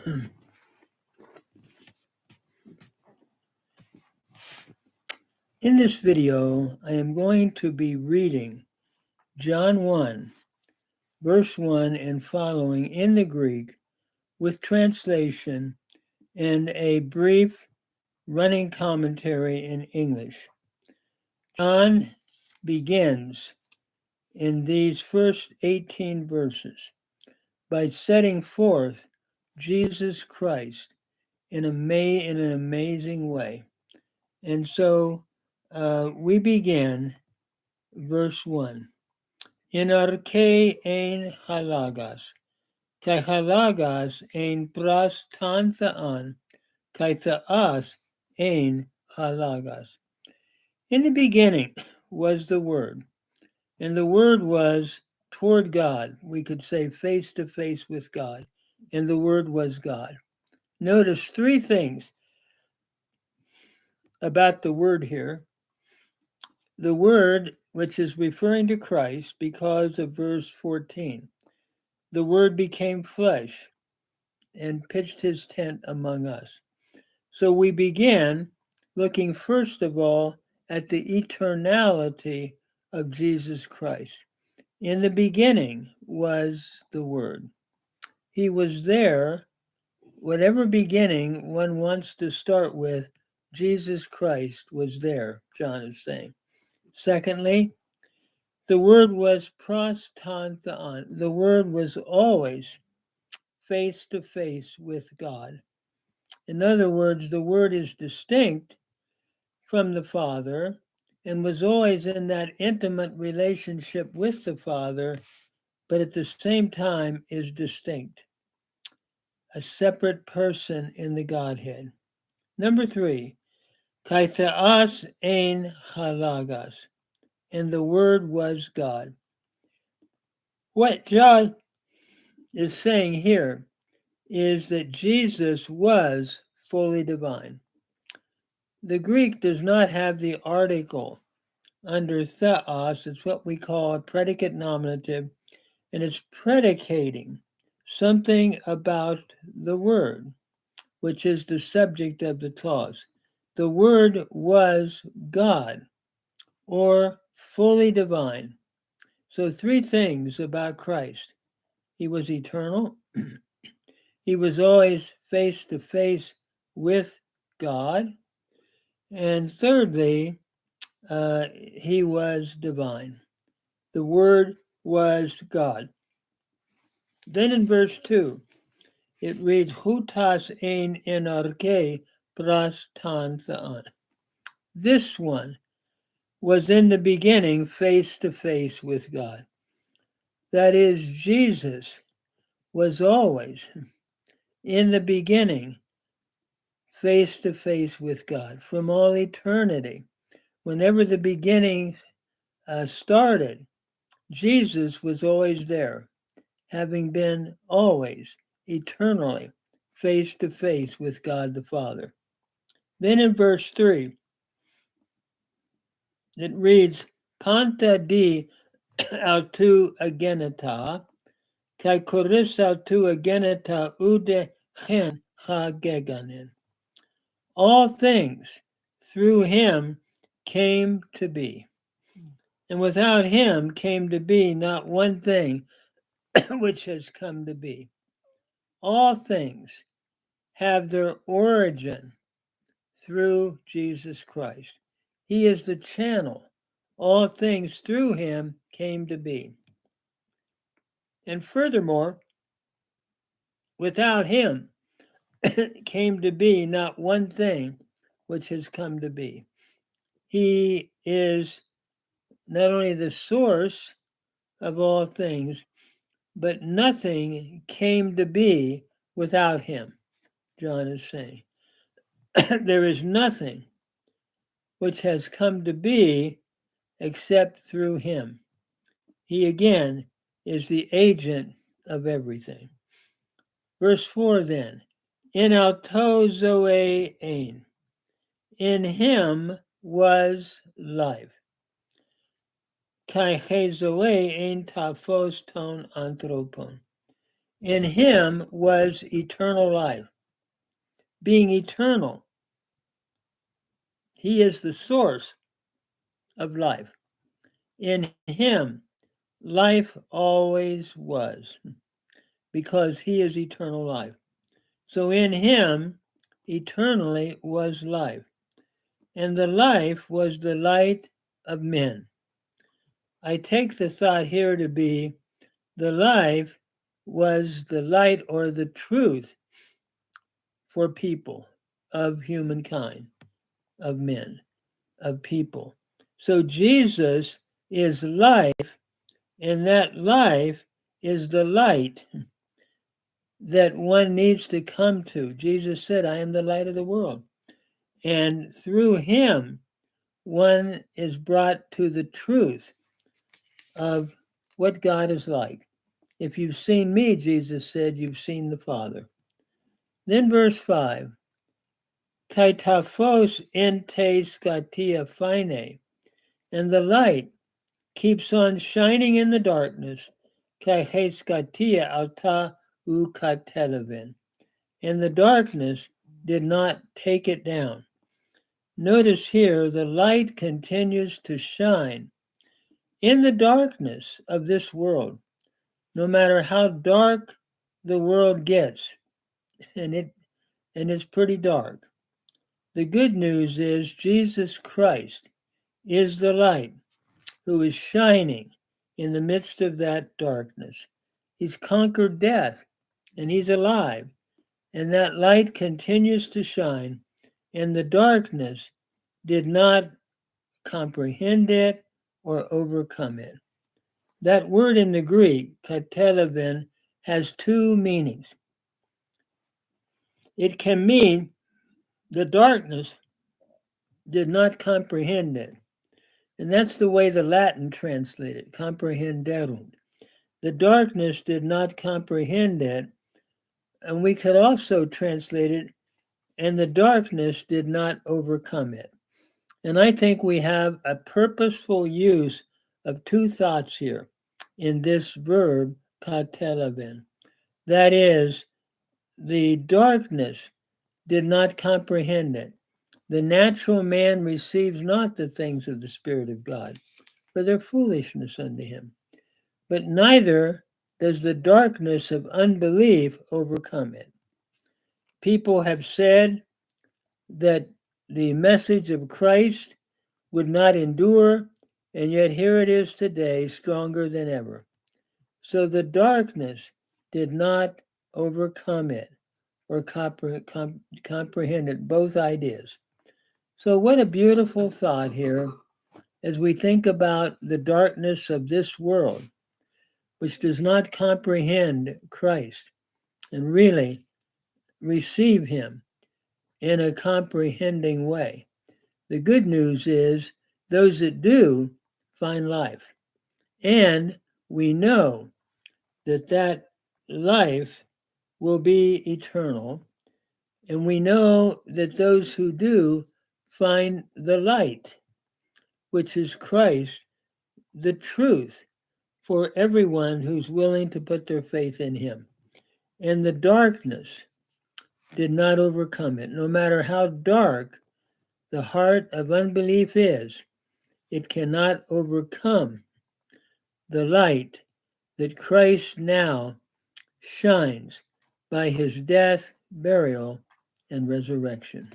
In this video, I am going to be reading John 1, verse 1 and following in the Greek with translation and a brief running commentary in English. John begins in these first 18 verses by setting forth Jesus Christ in an amazing way. And so we begin verse 1. In arche ein halagas, kai halagas ein pras tan thaan, kai taas ein halagas. In the beginning was the Word, and the Word was toward God. We could say face to face with God, and the Word was God. Notice three things about the Word here. The Word, which is referring to Christ because of verse 14. The Word became flesh and pitched his tent among us. So we begin looking first of all at the eternality of Jesus Christ. In the beginning was the Word. He was there. Whatever beginning one wants to start with, Jesus Christ was there, John is saying. Secondly, the Word was pros ton theon. The Word was always face to face with God. In other words, the Word is distinct from the Father and was always in that intimate relationship with the Father, but at the same time is distinct, a separate person in the Godhead. Number 3, kai theas ein halagas, and the Word was God. What John is saying here is that Jesus was fully divine. The Greek does not have the article under theos. It's what we call a predicate nominative, and it's predicating something about the Word, which is the subject of the clause. The Word was God, or fully divine. So three things about Christ. He was eternal. He was always face to face with God. And thirdly, he was divine. The Word was God. Then in verse 2, it reads, Hutas ein enarche pras tan thaan. This one was in the beginning face to face with God. That is, Jesus was always in the beginning face to face with God from all eternity. Whenever the beginning started, Jesus was always there, having been always eternally face to face with God the Father. Then in verse 3, it reads, Panta di autou agenita, kai koris autou agenita ude chen ha geganin. All things through him came to be, and without him came to be not one thing which has come to be. All things have their origin through Jesus Christ. He is the channel. All things through him came to be. And furthermore, without him came to be not one thing which has come to be. He is not only the source of all things, but nothing came to be without him, John is saying. There is nothing which has come to be except through him. He again is the agent of everything. Verse 4 then, in autou zoe ein, in him was life. Kai he zoe ein taphos ton anthropon. In him was eternal life. Being eternal, he is the source of life. In him, life always was, because he is eternal life. So in him, eternally was life. And the life was the light of men. I take the thought here to be the life was the light or the truth for people, of humankind, of men, of people. So Jesus is life, and that life is the light that one needs to come to. Jesus said, I am the light of the world. And through him, one is brought to the truth of what God is like. If you've seen me, Jesus said, you've seen the Father. Then verse 5, Kaitaphos ente skatia phine, and the light keeps on shining in the darkness, kahe skatia alta ukatelevin, and the darkness did not take it down. Notice here, the light continues to shine in the darkness of this world, no matter how dark the world gets, and it's pretty dark. The good news is Jesus Christ is the light who is shining in the midst of that darkness. He's conquered death, and he's alive, and that light continues to shine, and the darkness did not comprehend it or overcome it. That word in the Greek, katelevin, has two meanings. It can mean the darkness did not comprehend it. And that's the way the Latin translated, comprehenderunt. The darkness did not comprehend it. And we could also translate it, and the darkness did not overcome it. And I think we have a purposeful use of two thoughts here in this verb, katelevin. That is, the darkness did not comprehend it. The natural man receives not the things of the Spirit of God, for their foolishness unto him. But neither does the darkness of unbelief overcome it. People have said that the message of Christ would not endure, and yet here it is today, stronger than ever. So the darkness did not overcome it or comprehend it, both ideas. So what a beautiful thought here as we think about the darkness of this world, which does not comprehend Christ and really receive him in a comprehending way. The good news is those that do find life. And we know that that life will be eternal. And we know that those who do find the light, which is Christ, the truth for everyone who's willing to put their faith in him. And the darkness did not overcome it. No matter how dark the heart of unbelief is, it cannot overcome the light that Christ now shines by his death, burial, and resurrection.